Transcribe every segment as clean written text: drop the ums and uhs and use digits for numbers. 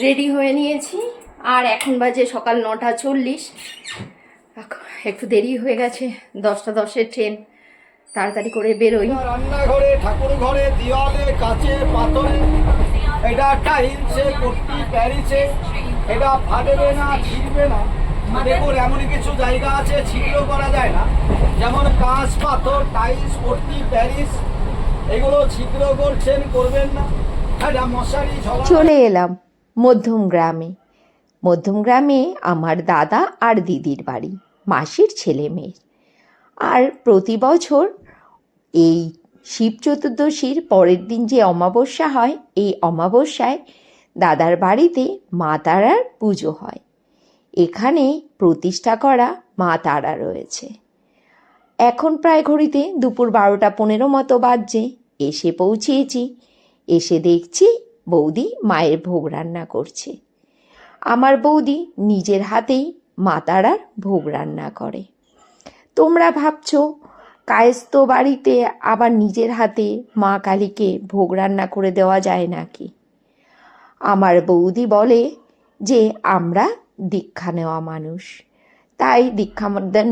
Ready হয়ে নিয়েছি আর এখন বাজে সকাল 9:40। একটু দেরি হয়ে গেছে, 10:10-এর ট্রেন। তাড়াতাড়ি করে বেরোই। রান্নাঘরে, ঠাকুর ঘরে, দেওয়ালে, কাচে, পাথরে, এটা টাইলসে, পট্টি, প্যারিসে, এটা ফাটবে না, ছিঁড়বে না। দেখুন এমনই কিছু জায়গা আছে ছিদ্র করা যায় না, যেমন কাঁচ, পাথর, টাইলস, পট্টি, প্যারিস, এগুলো ছিদ্র করছেন, করবেন না। এটা মশারি চলে এলাম মধ্যম গ্রামে। মধ্যম গ্রামে আমার দাদা আর দিদির বাড়ি, মাসির ছেলে মেয়ের। আর প্রতি বছর এই শিব চতুর্দশীর পরের দিন যে অমাবস্যা হয়, এই অমাবস্যায় দাদার বাড়িতে মা তারার পুজো হয়। এখানে প্রতিষ্ঠা করা মা তারা রয়েছে। এখন প্রায় ঘড়িতে দুপুর 12:15 মতো বাজছে। এসে পৌঁছেছি, এসে দেখছি বৌদি মায়ের ভোগ রান্না করছে। আমার বৌদি নিজের হাতেই মা তারার ভোগ রান্না করে। তোমরা ভাবছো কায়স্থ বাড়িতে আবার নিজের হাতে মা কালীকে ভোগ রান্না করে দেওয়া যায় নাকি? আমার বৌদি বলে যে আমরা দীক্ষা নেওয়া মানুষ, তাই দীক্ষা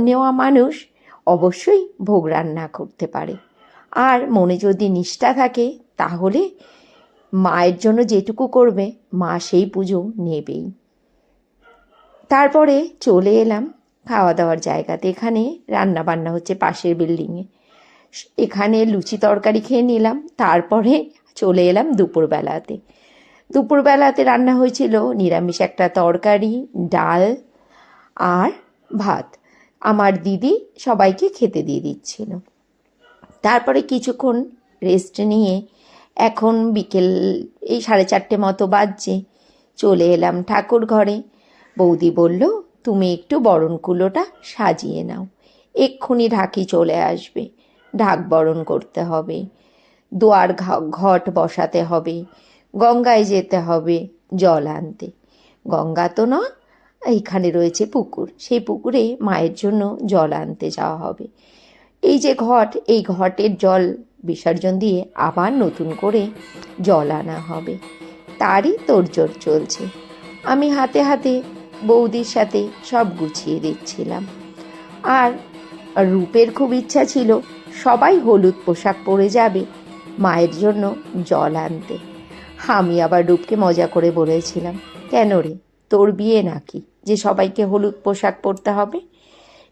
নেওয়া মানুষ অবশ্যই ভোগ রান্না করতে পারে। আর মনে যদি নিষ্ঠা থাকে তাহলে মায়ের জন্য যেটুকু করবে মা সেই পুজো নেবেই। তারপরে চলে এলাম খাওয়া দাওয়ার জায়গাতে। এখানে রান্না বান্না হচ্ছে পাশের বিল্ডিংয়ে। এখানে লুচি তরকারি খেয়ে নিলাম। তারপরে চলে এলাম দুপুরবেলাতে। দুপুরবেলাতে রান্না হয়েছিল নিরামিষ একটা তরকারি, ডাল আর ভাত। আমার দিদি সবাইকে খেতে দিয়ে দিচ্ছিল। তারপরে কিছুক্ষণ রেস্ট নিয়ে এখন বিকেল এই 4:30 মতো বাজছে, চলে এলাম ঠাকুর ঘরে। বৌদি বলল, তুমি একটু বরণ কুলোটা সাজিয়ে নাও, এক্ষুনি ঢাকি চলে আসবে, ঢাক বরণ করতে হবে, দুয়ার ঘট বসাতে হবে, গঙ্গায় যেতে হবে জল আনতে। গঙ্গা তো না, এইখানে রয়েছে পুকুর, সেই পুকুরে মায়ের জন্য জল আনতে যাওয়া হবে। এই যে ঘট, এই ঘটের জল বিসর্জন দিয়ে আবার নতুন করে জল আনা হবে, তারই তোড়জোড় চলছে। আমি হাতে হাতে বৌদির সাথে সব গুছিয়ে দিচ্ছিলাম। আর রূপের খুব ইচ্ছা ছিল সবাই হলুদ পোশাক পরে যাবে মায়ের জন্য জল আনতে। আমি আবার রূপকে মজা করে বলেছিলাম, কেন রে, তোর বিয়ে নাকি যে সবাইকে হলুদ পোশাক পরতে হবে?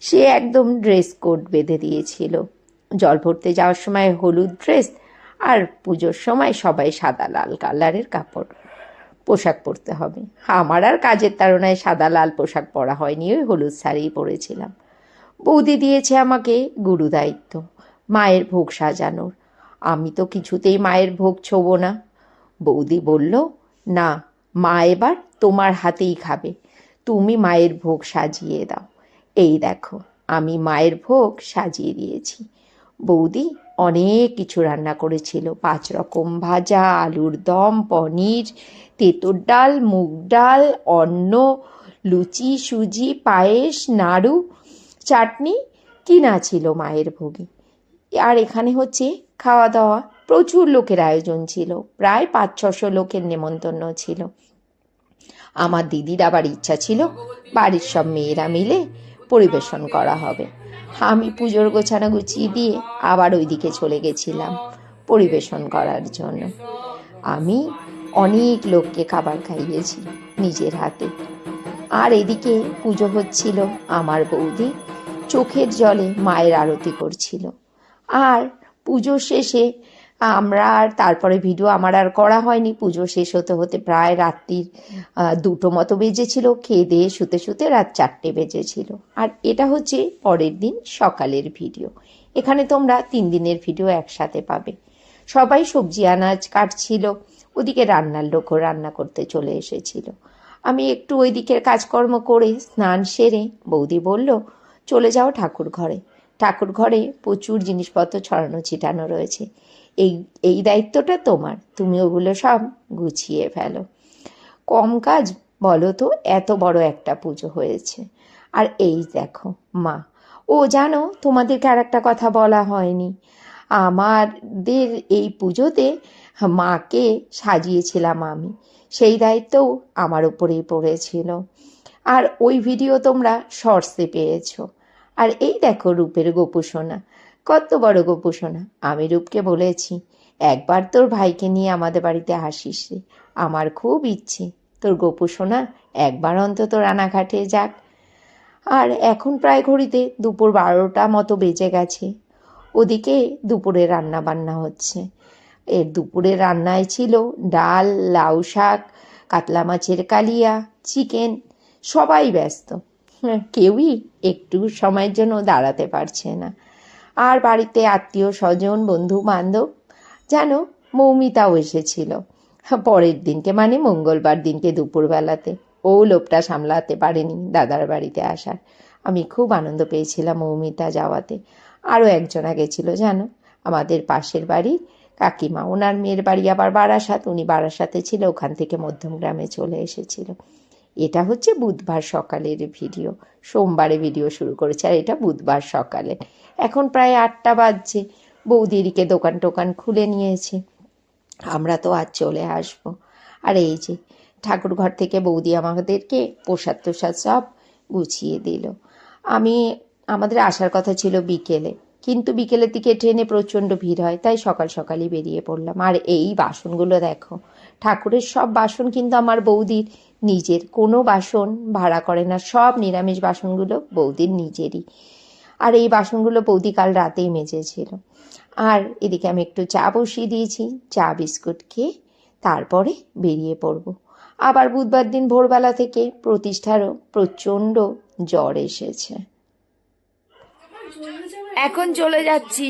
সে একদম ড্রেস কোড বেঁধে দিয়েছিল। জল ভরতে যাওয়ার সময় হলুদ ড্রেস, আর পুজোর সময় সবাই সাদা লাল কালারের কাপড় পোশাক পরতে হবে। আমার আর কাজের তাড়নায় সাদা লাল পোশাক পরা হয়নি, ওই হলুদ শাড়িই পরেছিলাম। বৌদি দিয়েছে আমাকে গুরু দায়িত্ব, মায়ের ভোগ সাজানোর। আমি তো কিছুতেই মায়ের ভোগ ছোবো না। বৌদি বলল, না, মা এবার তোমার হাতেই খাবে, তুমি মায়ের ভোগ সাজিয়ে দাও। এই দেখো, আমি মায়ের ভোগ সাজিয়ে দিয়েছি। বৌদি অনেক কিছু রান্না করেছিল, 5 রকম ভাজা, আলুর দম, পনির, তেঁতুর ডাল, মুগ ডাল, অন্ন, লুচি, সুজি, পায়েস, নাড়ু, চাটনি, কিনা ছিল মায়ের ভোগে। আর এখানে হচ্ছে খাওয়া দাওয়া, প্রচুর লোকের আয়োজন ছিল, প্রায় 500-600 লোকের নেমন্তন্ন ছিল। আমার দিদির আবার ইচ্ছা ছিল বাড়ির সব মেয়েরা মিলে পরিবেশন করা হবে। আমি পুজোর গোছানো গুছিয়ে দিয়ে আবার ওইদিকে চলে গেছিলাম পরিবেশন করার জন্য। আমি অনেক লোককে খাবার খাইয়েছি নিজের হাতে। আর এদিকে পুজো হচ্ছিল, আমার বৌদি চোখের জলে মায়ের আরতি করছিল। আর পুজো শেষে আমরা আর তারপরে ভিডিও আমার আর করা হয়নি। পুজো শেষ হতে হতে প্রায় রাত্রির 2টো মতো বেজেছিল। খেয়ে দিয়ে শুতে শুতে রাত 4টে বেজেছিল। আর এটা হচ্ছে পরের দিন সকালের ভিডিও। এখানে তোমরা 3 দিনের ভিডিও একসাথে পাবে। সবাই সবজি আনাজ কাটছিল, ওদিকে রান্নার লোকও রান্না করতে চলে এসেছিল। আমি একটু ওই দিকের কাজকর্ম করে স্নান সেরে বৌদি বলল, চলে যাও ঠাকুর ঘরে। ঠাকুর ঘরে প্রচুর জিনিসপত্র ছড়ানো ছিটানো রয়েছে, এই দায়িত্বটা তোমার, তুমি ওগুলো সব গুছিয়ে ফেলো। কম কাজ বলো তো, এত বড় একটা পুজো হয়েছে। আর এই দেখো মা। ও জানো, তোমাদেরকে আর একটা কথা বলা হয়নি, আমাদের এই পুজোতে মাকে সাজিয়েছিলাম আমি। সেই দায়িত্বও আমার উপরেই পড়েছিল। আর ওই ভিডিও তোমরা শর্টসে পেয়েছো। আর এই দেখো রূপের গোপুসোনা, কত বড় গোপুসোনা। আমি রূপকে বলেছি, একবার তোর ভাইকে নিয়ে আমাদের বাড়িতে আসিস রে, আমার খুব ইচ্ছে তোর গোপুসোনা একবার অন্তত রানাঘাটে যাক। আর এখন প্রায় ঘড়িতে দুপুর 12টা মতো বেজে গেছে। ওদিকে দুপুরে রান্না বান্না হচ্ছে। এর দুপুরে রান্নায় ছিল ডাল, লাউ শাক, কাতলা মাছের কালিয়া, চিকেন। সবাই ব্যস্ত, কেউই একটু সময়ের জন্য দাঁড়াতে পারছে না। আর বাড়িতে আত্মীয় স্বজন, বন্ধু বান্ধব, জানো মৌমিতাও এসেছিল পরের দিনকে, মানে মঙ্গলবার দিনকে দুপুরবেলাতে। ও লোভটা সামলাতে পারেনি দাদার বাড়িতে আসার। আমি খুব আনন্দ পেয়েছিলাম মৌমিতা যাওয়াতে। আরও একজনা গেছিল জানো, আমাদের পাশের বাড়ির কাকিমা, ওনার মেয়ের বাড়ি আবার বারাসাত, উনি বারাসাতে ছিল, ওখান থেকে মধ্যমগ্রামে চলে এসেছিল। এটা হচ্ছে বুধবার সকালের ভিডিও, সোমবারে ভিডিও শুরু করেছে, আর এটা বুধবার সকালে। এখন প্রায় 8টা বাজছে। বৌদিদিকে দোকান টোকান খুলে নিয়েছে, আমরা তো আজ চলে আসব। আর এই যে ঠাকুর ঘর থেকে বৌদি আমাদেরকে প্রসাদ তোসাদ সব গুছিয়ে দিল। আমাদের আসার কথা ছিল বিকেলে, কিন্তু বিকেলের দিকে ট্রেনে প্রচণ্ড ভিড় হয়, তাই সকাল সকালই বেরিয়ে পড়লাম। আর এই বাসনগুলো দেখো, ঠাকুরের সব বাসন কিন্তু আমার বৌদির নিজের, কোনো বাসন ভাড়া করে না, সব নিরামিষ বাসনগুলো বৌদির নিজেরই। আর এই বাসনগুলো বৌদি কাল রাতেই মেজেছিল। আর এদিকে আমি একটু চা বসিয়ে দিয়েছি, চা বিস্কুট খেয়ে তারপরে বেরিয়ে পড়ব। আবার বুধবার দিন ভোরবেলা থেকে প্রতিষ্ঠারও প্রচণ্ড জ্বর এসেছে। এখন চলে যাচ্ছি।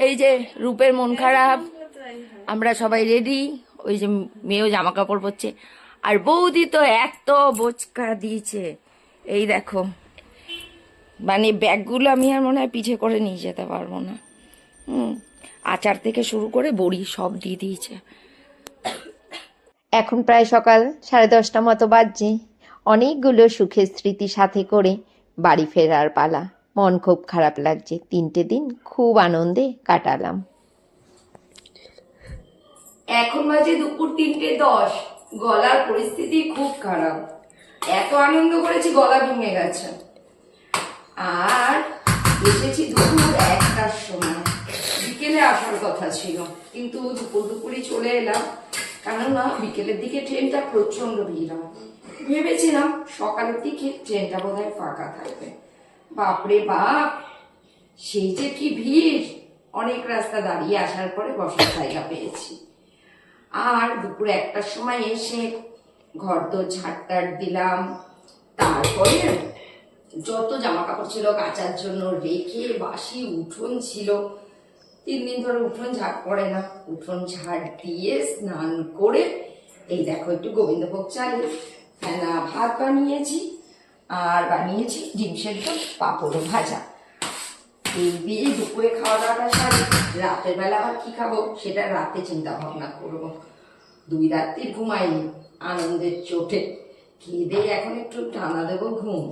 এই যে রূপের মন খারাপ, আমরা সবাই রেডি। ওই যে মেয়েও জামা কাপড় পরছে, আর বৌদি তো এত বোচকা দিয়েছে, এই দেখো। মানে ব্যাগগুলো আমি আর মনে হয় পিঠে করে নিয়ে যেতে পারবো না। আচার থেকে শুরু করে বড়ি সব দিয়ে দিয়েছে। এখন প্রায় সকাল 10:30 মতো বাজছে। অনেকগুলো সুখের স্মৃতি সাথে করে বাড়ি ফেরার পালা। মন খুব খারাপ লাগছে, 3টে দিন খুব আনন্দে কাটালাম। এখন বাজে দুপুর 3:10, গলার পরিস্থিতি খুব খারাপ। এত আনন্দ করেছি গলা ভেঙে গেছে। আর এসেছি দুপুর 1টার সময়, বিকেলে আসার কথা ছিল, কিন্তু দুপুরই চলে এলাম, কেননা বিকেলের দিকে ট্রেনটা প্রচন্ড ভিড় হয়। ভেবেছিলাম সকালের দিকে ট্রেনটা বোধহয় ফাঁকা থাকবে। বাপরে বাপ, সেই যে কি ভিড়! অনেক রাস্তা দাঁড়িয়ে আসার পরে বসার জায়গা পেয়েছি। আর দুপুর 1টার সময় এসে ঘরদোর ঝাড়টার দিলাম, তারপরে যত জামা কাপড় ছিল কাচার জন্য রেখে, বাসি উঠোন ছিল, 3 দিন ধরে উঠোন ঝাড় পড়ে না, উঠোন ঝাড় দিয়ে স্নান করে এই দেখো একটু গোবিন্দভোগ চালে ফেনা ভাত বানিয়েছি, আর বানিয়েছি ডিম সেদ্ধ, পাঁপড় ভাজা। এই দিয়ে দুপুরে খাওয়া দাওয়াটা সারি। রাতের বেলা আবার কি খাবো সেটা রাতে চিন্তা ভাবনা করবো। 2 রাত্রি ঘুমাইনি আনন্দের চোটে, খেয়ে দিয়ে এখন একটু টানা দেবো ঘুম।